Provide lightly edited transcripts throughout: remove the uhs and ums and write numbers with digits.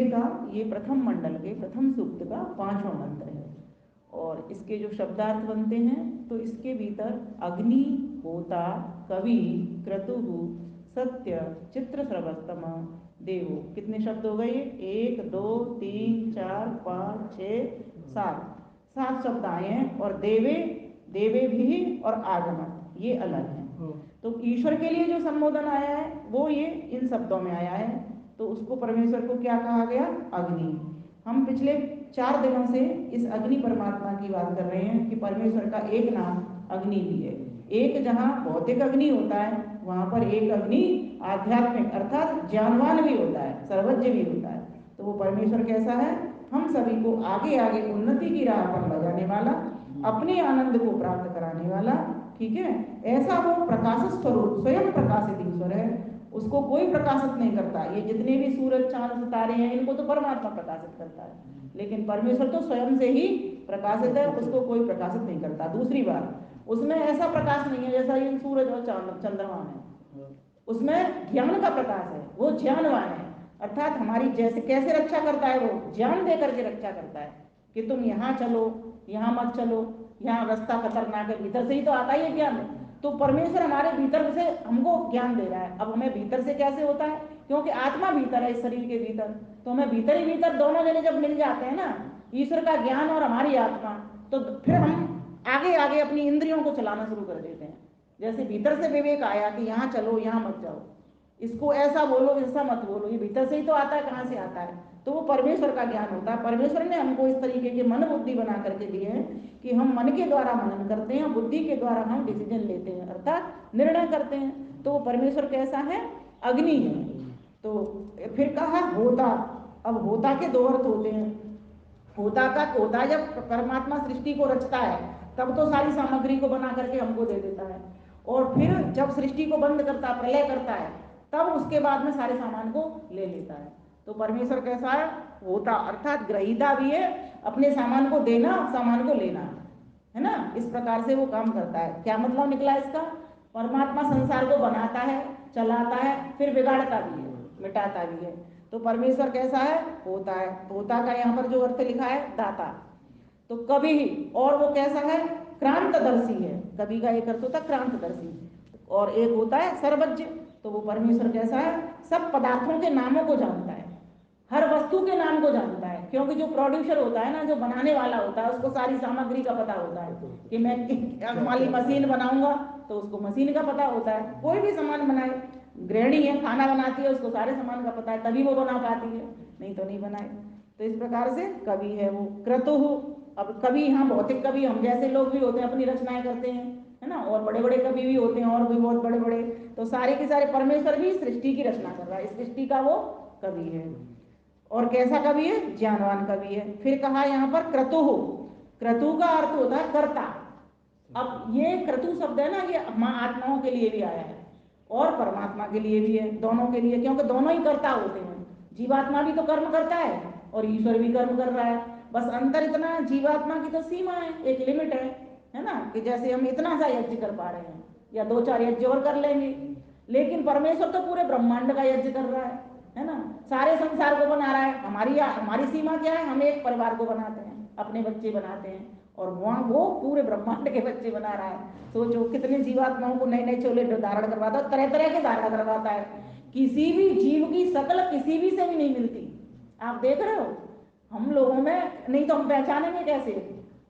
ऋग्वेद का ये प्रथम मंडल के प्रथम सूक्त का 5वां मंत्र है। और इसके जो शब्दार्थ बनते हैं तो इसके भीतर अग्नि, होता, कवि, क्रतुः, सत्य, चित्रश्रवस्तम, देवो, कितने शब्द हो गए? 1 2 3 4 5 6 7 शब्द आए हैं। और देवे, देवे भी और आगमन ये अलग हैं। तो ईश्वर के लिए जो संबोधन आया है वो ये इन शब्दों में आया है। तो उसको परमेश्वर को क्या कहा गया? अग्नि। हम पिछले 4 दिनों से इस अग्नि परमात्मा की बात कर रहे हैं कि परमेश्वर का एक नाम अग्नि भी है। एक जहाँ भौतिक अग्नि होता है वहाँ पर एक अग्नि आध्यात्मिक अर्थात ज्ञानवान भी होता है, सर्वज्ञ भी होता है। तो वो परमेश्वर कैसा है? हम सभी को आगे आगे उन्नति की राह पर लगाने वाला, अपने आनंद को प्राप्त कराने वाला, ठीक है, ऐसा वो प्रकाश स्वरूप स्वयं प्रकाशित ईश्वर है। उसको कोई प्रकाशित नहीं करता। ये जितने भी सूरज, चांद, सितारे हैं इनको तो परमात्मा प्रकाशित करता है, लेकिन परमेश्वर तो स्वयं से ही प्रकाशित है, उसको कोई प्रकाशित नहीं करता। दूसरी बात, उसमें ऐसा प्रकाश नहीं है जैसा ये सूरज और चंद्रमा है। उसमें ज्ञान का प्रकाश है, वो ज्ञानवान है। अर्थात हमारी जैसे कैसे रक्षा करता है, वो ज्ञान दे करके रक्षा करता है कि तुम यहाँ चलो, यहाँ मत चलो, यहाँ रास्ता खतरनाक है। भीतर से ही तो आता है ज्ञान। तो परमेश्वर हमारे भीतर से हमको ज्ञान दे रहा है। अब हमें भीतर से कैसे होता है? क्योंकि आत्मा भीतर है, इस शरीर के भीतर। तो हमें भीतर ही भीतर दोनों जने जब मिल जाते हैं ना, ईश्वर का ज्ञान और हमारी आत्मा, तो फिर हम आगे आगे अपनी इंद्रियों को चलाना शुरू कर देते हैं। जैसे भीतर से विवेक आया कि यहाँ चलो, यहाँ मत जाओ, इसको ऐसा बोलो, ऐसा मत बोलो, ये भीतर से ही तो आता है। कहाँ से आता है? तो वो परमेश्वर का ज्ञान होता है। परमेश्वर ने हमको इस तरीके के मन बुद्धि बना करके दिए हैं कि हम मन के द्वारा मनन करते हैं, बुद्धि के द्वारा हम डिसीजन लेते हैं, अर्थात निर्णय करते हैं। तो वो परमेश्वर कैसा है? अग्नि है। तो फिर कहा होता। अब होता के 2 अर्थ होते हैं। होता जब परमात्मा सृष्टि को रचता है तब तो सारी सामग्री को बना करके हमको दे देता है, और फिर जब सृष्टि को बंद करता, प्रलय करता है, तब उसके बाद में सारे सामान को ले लेता है। तो परमेश्वर कैसा है? होता, अर्थात ग्रहीता भी है, अपने सामान को देना, सामान को लेना, है ना। इस प्रकार से वो काम करता है। क्या मतलब निकला इसका? परमात्मा संसार को बनाता है, चलाता है, फिर बिगाड़ता भी है, मिटाता भी है। तो परमेश्वर कैसा है? होता है। होता का यहाँ पर जो अर्थ लिखा है दाता। तो कभी, और वो कैसा है? क्रांतदर्शी है। कभी का एक अर्थ होता है क्रांतदर्शी, और एक होता है सर्वज्ञ। तो वो परमेश्वर कैसा है? सब पदार्थों के नामों को जानता है, हर वस्तु के नाम को जानता है। क्योंकि जो प्रोड्यूसर होता है ना, जो बनाने वाला होता है, उसको सारी सामग्री का पता होता है कि मैं माली मशीन बनाऊंगा तो उसको मशीन का पता होता है। कोई भी सामान बनाए, गृहिणी है खाना बनाती है, उसको सारे सामान का पता है, तभी वो बना पाती है, नहीं तो नहीं बनाए। तो इस प्रकार से कवि है वो। क्रतुः, अब कवि यहाँ भौतिक कवि हम जैसे लोग भी होते हैं, अपनी रचनाएं करते हैं, है ना। और बड़े बड़े कवि भी होते हैं, और भी बहुत बड़े बड़े। तो सारे के सारे परमेश्वर भी सृष्टि की रचना कर रहा है, इस सृष्टि का वो कवि है। और कैसा कवि है? ज्ञानवान कवि है। फिर कहा यहाँ पर क्रतुः। क्रतु का अर्थ होता है कर्ता। अब ये क्रतु शब्द है ना, ये आत्माओं के लिए भी आया है और परमात्मा के लिए भी है, दोनों के लिए, क्योंकि दोनों ही कर्ता होते हैं। जीवात्मा भी तो कर्म करता है और ईश्वर भी कर्म कर रहा है। बस अंतर इतना, जीवात्मा की तो सीमा है, एक लिमिट है ना, कि जैसे हम इतना सा यज्ञ कर पा रहे हैं या 2-4 यज्ञ और कर लेंगे, लेकिन परमेश्वर तो पूरे ब्रह्मांड का यज्ञ कर रहा है ना। सारे संसार को बना रहा है। हमारी सीमा क्या है? हम एक परिवार को बनाते हैं, अपने बच्चे बनाते हैं, और वहाँ वो पूरे ब्रह्मांड के बच्चे बना रहा है। सोचो कितने जीवात्माओं को नए नए चोले धारण करवाता है, तरह तरह के धारण करवाता है। किसी भी जीव की शकल किसी भी से भी नहीं मिलती। आप देख रहे हो हम लोगों में, नहीं तो हम पहचानेंगे कैसे?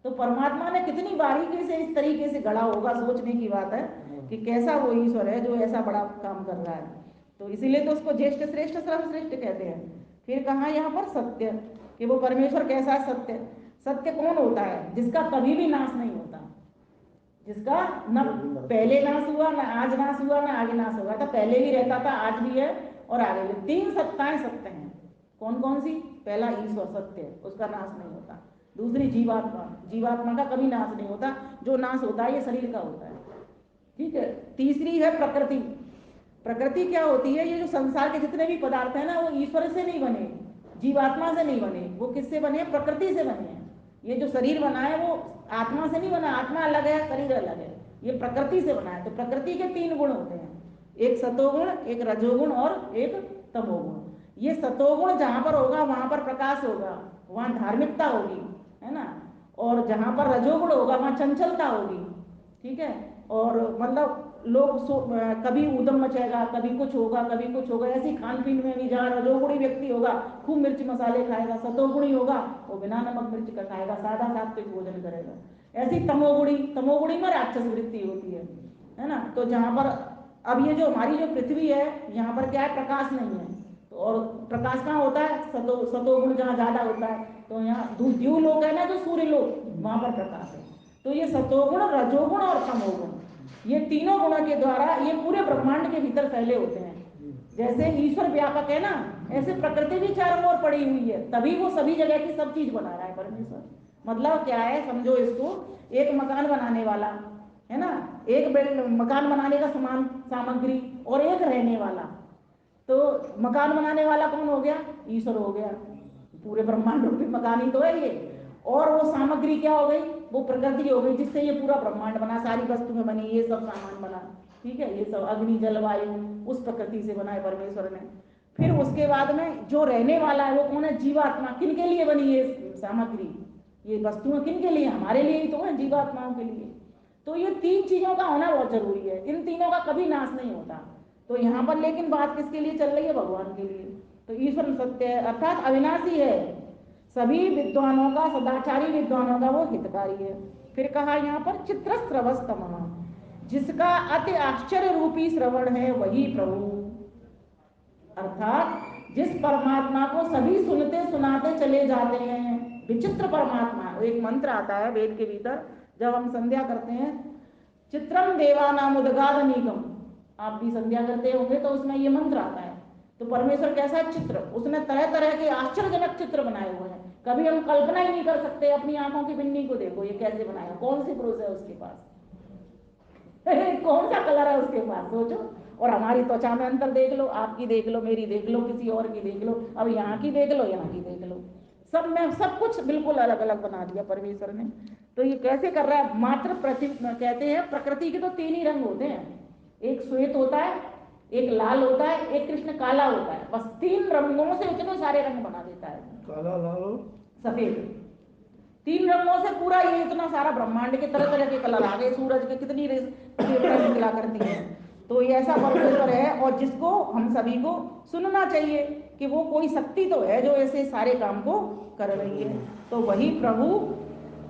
तो परमात्मा ने कितनी बारीकी से इस तरीके से गढ़ा होगा, सोचने की बात है कि कैसा वो ईश्वर है जो ऐसा बड़ा काम कर रहा है। तो इसीलिए तो उसको ज्येष्ठ श्रेष्ठ सर्वश्रेष्ठ कहते हैं। फिर कहा यहाँ पर सत्य, कि वो परमेश्वर कैसा है? सत्य। सत्य कौन होता है? जिसका कभी भी नाश नहीं होता, जिसका न पहले नाश हुआ, न आज नाश हुआ, न आगे नाश होगा। तो पहले भी रहता था, आज भी है और आगे भी। 3 सत्ताएं सत्य हैं। कौन कौन सी? पहला ईश्वर सत्य, उसका नाश नहीं होता। दूसरी जीवात्मा, जीवात्मा का कभी नाश नहीं होता, जो नाश होता है ये शरीर का होता है, ठीक है। तीसरी है प्रकृति। प्रकृति क्या होती है? ये जो संसार के जितने भी पदार्थ है ना, वो ईश्वर से नहीं बने, जीवात्मा से नहीं बने, वो किससे बने? प्रकृति से बने हैं। ये जो शरीर बना है वो आत्मा से नहीं बना, आत्मा अलग है, शरीर अलग है, ये प्रकृति से बना है। तो प्रकृति के 3 गुण होते हैं, एक सतोगुण, एक रजोगुण और एक तमोगुण। ये सतोगुण जहां पर होगा वहां पर प्रकाश होगा, वहां धार्मिकता होगी, है ना। और जहां पर रजोगुण होगा वहां चंचलता होगी, ठीक है। और मतलब लोग कभी ऊधम मचेगा, कभी कुछ होगा, कभी कुछ होगा। ऐसी खान पीन में भी जहाँ रजोगुणी व्यक्ति होगा खूब मिर्च मसाले खाएगा, सतोगुणी होगा वो बिना नमक मिर्च का खाएगा, सादा सात्विक भोजन करेगा। ऐसी तमोगुणी में राक्षस वृत्ति होती है ना। तो जहाँ पर अब ये जो हमारी जो पृथ्वी है यहाँ पर क्या है, प्रकाश नहीं है। तो और प्रकाश कहाँ होता है, सतोगुण जहाँ ज्यादा होता है। तो यहाँ द्यू लोक है ना, जो सूर्य लोक, वहां पर प्रकाश है। तो ये सतोगुण, रजोगुण और तमोगुण, ये तीनों गुणों के द्वारा ये पूरे ब्रह्मांड के भीतर फैले होते हैं। जैसे ईश्वर व्यापक है ना, ऐसे प्रकृति भी चारों ओर पड़ी हुई है, तभी वो सभी जगह की सब चीज बना रहा है परमेश्वर। मतलब क्या है, समझो इसको, एक मकान बनाने वाला है ना, एक मकान बनाने का सामान सामग्री, और एक रहने वाला। तो मकान बनाने वाला कौन हो गया, ईश्वर हो गया, पूरे ब्रह्मांड रूपी मकान ही तो है ये। और वो सामग्री क्या हो गई, वो प्रकृति हो गई, जिससे ये पूरा ब्रह्मांड बना, सारी वस्तुएं बनी, ये सब सामान बना, ठीक है। ये सब अग्नि जल वायु उस प्रकृति से बना है परमेश्वर ने। फिर उसके बाद में जो रहने वाला है वो कौन है, जीवात्मा। किन के लिए बनी ये सामग्री, ये वस्तुएं किन के लिए, हमारे लिए ही तो है, जीवात्माओं के लिए। तो ये तीन चीजों का होना बहुत जरूरी है, इन तीनों का कभी नाश नहीं होता। तो यहाँ पर लेकिन बात किसके लिए चल रही है, भगवान के लिए। तो ईश्वर सत्य है अर्थात अविनाशी है, सभी विद्वानों का, सदाचारी विद्वानों का वो हितकारी है। फिर कहा यहाँ पर चित्रस्रवस्तमः, जिसका अति आश्चर्य रूपी श्रवण है वही प्रभु। अर्थात जिस परमात्मा को सभी सुनते सुनाते चले जाते हैं, विचित्र परमात्मा। एक मंत्र आता है वेद के भीतर, जब हम संध्या करते हैं, चित्रम देवानाम उदगादनीकम, आप भी संध्या करते होंगे तो उसमें ये मंत्र आता है। तो परमेश्वर कैसा चित्र, उसने तरह तरह के आश्चर्यजनक चित्र बनाए हुए हैं, कभी हम कल्पना ही नहीं कर सकते। अपनी आंखों की बिन्नी को देखो, ये कैसे बनाया, कौन सी ब्रुश है उसके पास, कौन सा कलर है उसके पास, सोचो। और हमारी त्वचा में अंतर देख लो, आपकी देख लो, मेरी देख लो, किसी और की देख लो, अब यहाँ की देख लो, यहाँ की देख लो, सब में सब कुछ बिल्कुल अलग अलग बना दिया परमेश्वर ने। तो ये कैसे कर रहा है, मात्र कहते हैं प्रकृति के तो तीन ही रंग होते हैं, एक श्वेत होता है, एक लाल होता है, एक कृष्ण काला होता है। बस तीन रंगों से इतने सारे रंग बना देता है, काला, लाल, सफेद। तीन रंगों से पूरा ये इतना सारा ब्रह्मांड के तरह तरह के कलर आ गए, सूरज के कितनी किरणें निकला करती हैं। तो ये ऐसा परमेश्वर है, और जिसको हम सभी को सुनना चाहिए कि वो कोई शक्ति तो है जो ऐसे सारे काम को कर रही है। तो वही प्रभु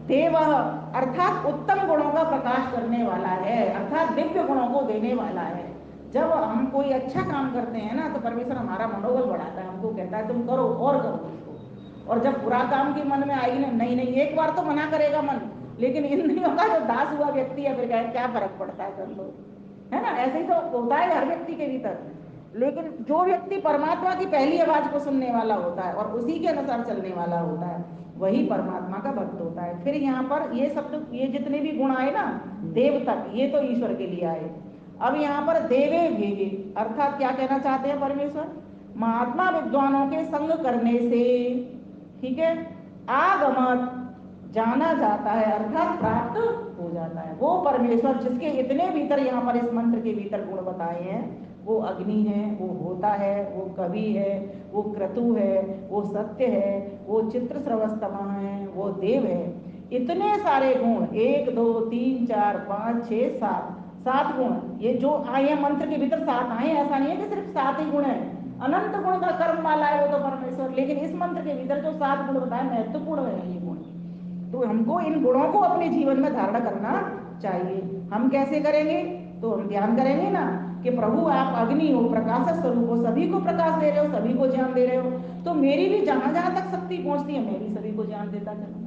देव अर्थात उत्तम गुणों का प्रकाश करने वाला है, अर्थात दिव्य गुणों को देने वाला है। जब हम कोई अच्छा काम करते हैं ना, तो परमेश्वर हमारा मनोबल बढ़ाता है, हमको कहता है तुम करो और करो इसको। और जब बुरा काम की मन में आएगी ना, नहीं नहीं, एक बार तो मना करेगा मन, लेकिन इंद्रियों का जो दास हुआ व्यक्ति है, फिर कहे क्या फर्क पड़ता है, कर लो, है ना। ऐसे ही तो होता है हर व्यक्ति के भीतर। लेकिन जो व्यक्ति परमात्मा की पहली आवाज को सुनने वाला होता है और उसी के अनुसार चलने वाला होता है, वही परमात्मा का भक्त होता है। फिर यहाँ पर ये शब्द, ये जितने भी गुण आए ना, देव तक, ये तो ईश्वर के लिए आए। अब यहाँ पर देवे भेगे अर्थात क्या कहना चाहते हैं परमेश्वर, महात्मा विद्वानों के संग करने से, ठीक है, आगमत जाना जाता है, अर्थात प्राप्त हो जाता है वो परमेश्वर, जिसके इतने भीतर यहाँ पर इस मंत्र के भीतर गुण बताए हैं। वो अग्नि है, वो होता है, वो कवि है, वो क्रतु है, वो सत्य है, वो चित्र स्रवस्तमा है, वो देव है। इतने सारे गुण, 1 2 3 4 5 6 7 7 गुण, ये जो आए हैं मंत्र के भीतर 7 आए, ऐसा नहीं है कि सिर्फ 7 ही गुण है, अनंत गुण का कर्म वाला है वो तो परमेश्वर। लेकिन इस मंत्र के भीतर जो 7 गुण बताए, महत्वपूर्ण है ये गुण। तो हमको इन गुणों को अपने जीवन में धारण करना चाहिए। हम कैसे करेंगे, तो हम ध्यान करेंगे ना कि प्रभु आप अग्नि हो, प्रकाश स्वरूप हो, सभी को प्रकाश दे रहे हो, सभी को ज्ञान दे रहे हो। तो मेरी भी जहां जहां तक शक्ति पहुंचती है, मैं भी सभी को ज्ञान देता चलूं।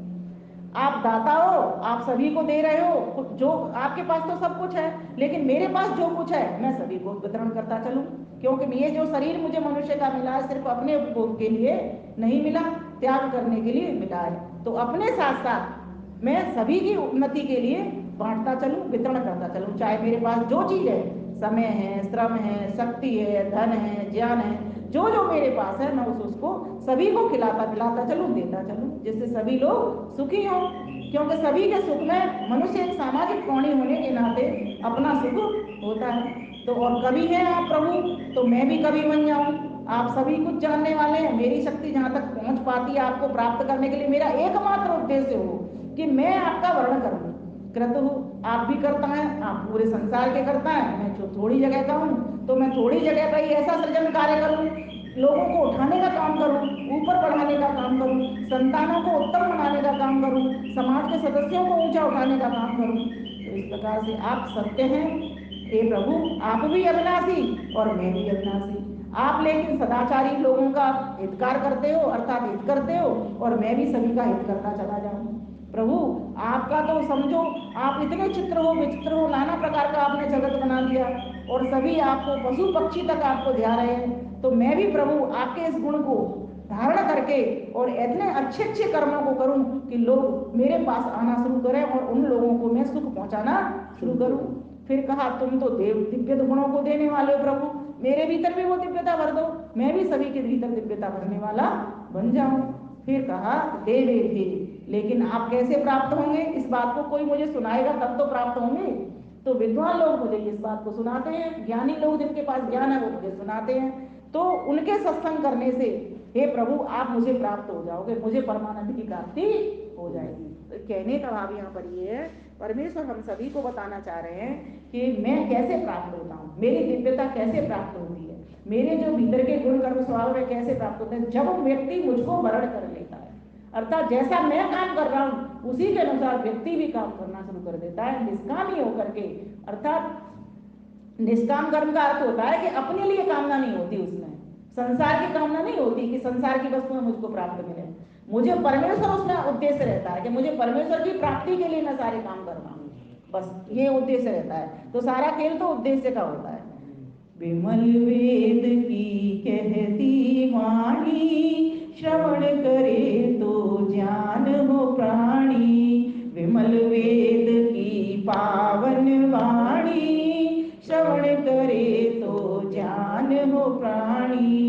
आप दाता हो, आप सभी को दे रहे हो, जो आपके पास तो सब कुछ है, लेकिन मेरे पास जो कुछ है मैं सभी को वितरण करता चलूं। क्योंकि ये जो शरीर मुझे मनुष्य का मिला है, सिर्फ अपने उपभोग के लिए नहीं मिला, त्याग करने के लिए मिला है। तो अपने साथ साथ मैं सभी की उन्नति के लिए बांटता चलूं, वितरण करता चलूं। चाहे मेरे पास जो चीज है, समय है, श्रम है, शक्ति है, धन है, ज्ञान है, जो जो मेरे पास है, मैं उसको सभी को खिलाता पिलाता चलूं, देता चलूं, जिससे सभी लोग सुखी हों। क्योंकि सभी के सुख में मनुष्य एक सामाजिक प्राणी होने के नाते अपना सुख होता है। तो और कवि है आप प्रभु, तो मैं भी कवि बन जाऊं, आप सभी कुछ जानने वाले हैं। मेरी शक्ति जहाँ तक पहुँच पाती है आपको प्राप्त करने के लिए, मेरा एकमात्र उद्देश्य हो कि मैं आपका वर्णन करूँ। क्रतु आप भी करता है, आप पूरे संसार के करता है, मैं जो थोड़ी जगह का हूँ तो मैं थोड़ी जगह पर ही ऐसा सृजन कार्य करूँ, लोगों को उठाने का काम करूँ, ऊपर बढ़ाने का काम करूँ, संतानों को उत्तम बनाने का काम करूँ, समाज के सदस्यों को ऊंचा उठाने का काम करूँ। तो इस प्रकार से आप सत्य हैं हे प्रभु, आप भी अविनाशी और मैं भी अविनाशी। आप लेकिन सदाचारी लोगों का हितकार करते हो, अर्थात हित करते हो, और मैं भी सभी का हित करता चला जाऊं। प्रभु आपका तो समझो, आप इतने चित्र हो, विचित्र हो, नाना प्रकार का आपने जगत बना दिया और सभी आपको पशु पक्षी तक आपको ध्या रहे हैं। तो मैं भी प्रभु आपके इस गुण को धारण करके और इतने अच्छे अच्छे कर्मों को करूं कि लोग मेरे पास आना शुरू करें और उन लोगों को मैं सुख पहुंचाना शुरू करूं। फिर कहा तुम तो देव दिव्य गुणों को देने वाले हो प्रभु, मेरे भीतर भी वो दिव्यता भर दो, मैं भी सभी के भीतर दिव्यता भरने वाला बन जाऊं। फिर कहा देवे थे, लेकिन आप कैसे प्राप्त होंगे, इस बात को कोई मुझे सुनाएगा तब तो प्राप्त होंगे। तो विद्वान लोग मुझे इस बात को सुनाते हैं, ज्ञानी लोग जिनके पास ज्ञान है वो मुझे सुनाते हैं। तो उनके सत्संग करने से हे प्रभु आप मुझे प्राप्त हो जाओगे, मुझे परमानंद की प्राप्ति हो जाएगी। तो कहने का भाव यहाँ पर ये है, परमेश्वर हम सभी को बताना चाह रहे हैं कि मैं कैसे प्राप्त होता हूँ, मेरी दिव्यता कैसे प्राप्त होती है, मेरे जो भीतर के गुण कर्म स्वभाव है कैसे प्राप्त होते हैं। जब व्यक्ति मुझको वर्ण कर लेता है, अर्थात जैसा मैं काम कर रहा हूँ उसी के अनुसार व्यक्ति भी काम करना शुरू कर देता है, निष्कामी होकर के। अर्थात निष्काम कर्म का अर्थ होता है कि अपने लिए कामना नहीं होती, उसमें संसार की कामना नहीं होती कि संसार की वस्तुएं मुझको प्राप्त मिले। मुझे परमेश्वर उसमें उद्देश्य रहता है कि मुझे परमेश्वर की प्राप्ति के लिए मैं सारे काम कर रहा हूँ, बस ये उद्देश्य रहता है। तो सारा खेल तो उद्देश्य का होता है। विमल वेद की कहती वाणी, श्रवण करे तो ज्ञान हो प्राणी। विमल वेद की पावन वाणी, श्रवण करे तो ज्ञान हो प्राणी।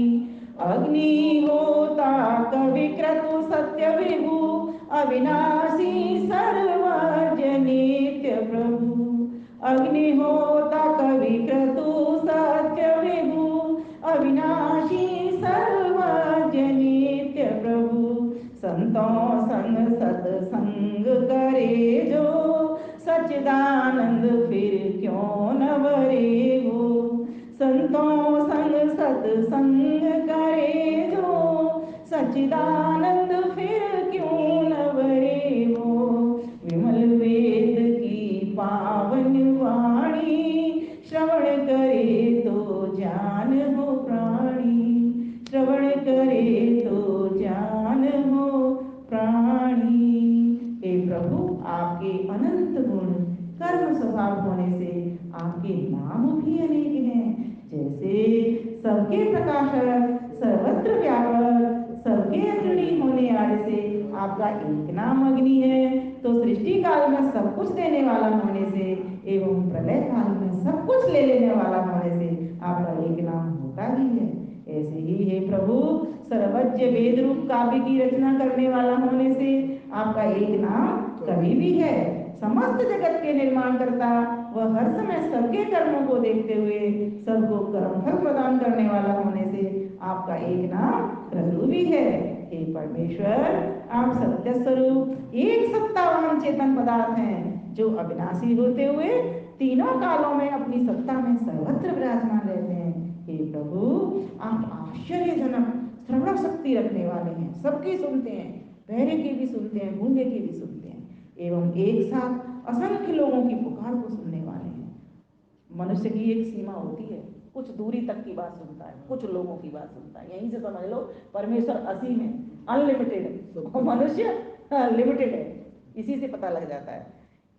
अग्नि होता कवि क्रतु सत्य विभु, अविनाशी सर्वज्ञ नित्य प्रभु। अग्नि होता कवि क्रतु सत्य विभु, अविनाशी सर्वज्ञ नित्य प्रभु। संतों संग सत्संग करे जो, सच्चिदानंद फिर क्यों न वरे वो। संतों संग सत्संग करे जो, सच्चिदानंद फिर क्यों न वरे वो। विमल वेद की पावन वाणी, श्रवण करे तो ज्ञान हो प्राणी। श्रवण करे तो ज्ञान हो प्राणी। हे प्रभु आपके अनंत गुण कर्म स्वभाव होने से आपके नाम भी अनेक हैं। जैसे सबके प्रकाशक, सर्वत्र व्यापक, सबके अग्रणी होने आदि से आपका एक नाम अग्नि है, तो सृष्टि काल में सब कुछ देने वाला होने से एवं प्रलय काल में सब कुछ ले लेने वाला होने से आपका एक नाम होता ही है। ऐसे ही है प्रभु सर्वज्ञ वेद रूप काव्य की रचना करने वाला होने से आपका एक नाम कवि भी है। समस्त जगत के निर्माण करता, वह हर समय सबके कर्मों को देखते हुए सबको कर्म फल प्रदान करने वाला होने से आपका एक नाम क्रतु भी है। हे परमेश्वर आप सत्य स्वरूप एक सत्तावान चेतन पदार्थ हैं, जो अविनाशी होते हुए तीनों कालों में अपनी सत्ता में सर्वत्र विराजमान रहते हैं। हे प्रभु आप आश्चर्यजनक श्रवण शक्ति रखने वाले हैं, सबकी सुनते हैं, बहरे की भी सुनते हैं, गूंगे की भी सुनते हैं, एवं एक साथ असंख्य लोगों की पुकार को सुनने वाले हैं। मनुष्य की एक सीमा होती है, कुछ दूरी तक की बात सुनता है, कुछ लोगों की बात सुनता है। यहीं से समझ लो परमेश्वर असीम है, अनलिमिटेड है, मनुष्य लिमिटेड है। इसी से पता लग जाता है।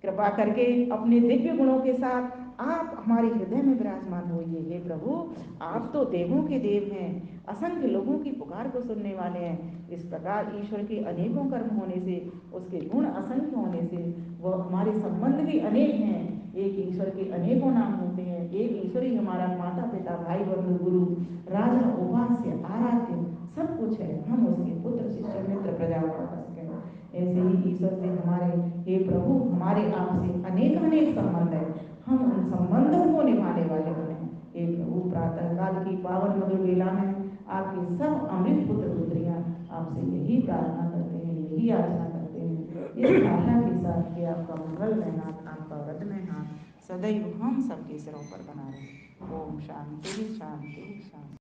कृपा करके अपने दिव्य गुणों के साथ आप हमारे हृदय में विराजमान होइए। हे प्रभु आप तो देवों के देव हैं, असंख्य लोगों की पुकार को सुनने वाले हैं। इस प्रकार ईश्वर के अनेकों कर्म होने से, उसके गुण असंख्य होने से वह हमारे संबंध भी अनेक हैं। एक ईश्वर के अनेकों नाम होते हैं। एक ईश्वर ही हमारा माता पिता भाई बंधु गुरु राजा उपास्य आराध्य सब कुछ है। हम उसके पुत्र शिष्य मित्र प्रजा ऐसे ही ईश्वर से हमारे हे प्रभु हमारे आपसे अनेक अनेक संबंध है। हम उन संबंधों को निभाने वाले बने। हे प्रभु प्रातः काल की पावन मधुर बेला में आपके सब अमृत पुत्र पुत्रियां आपसे यही प्रार्थना करते हैं, यही याचना करते हैं, इस आशा के साथ कि आपका मंगलमय हाथ, आपका वरदमय हाथ सदैव हम सबके सिरों पर बना रहे। ओम शांति शांति शांति।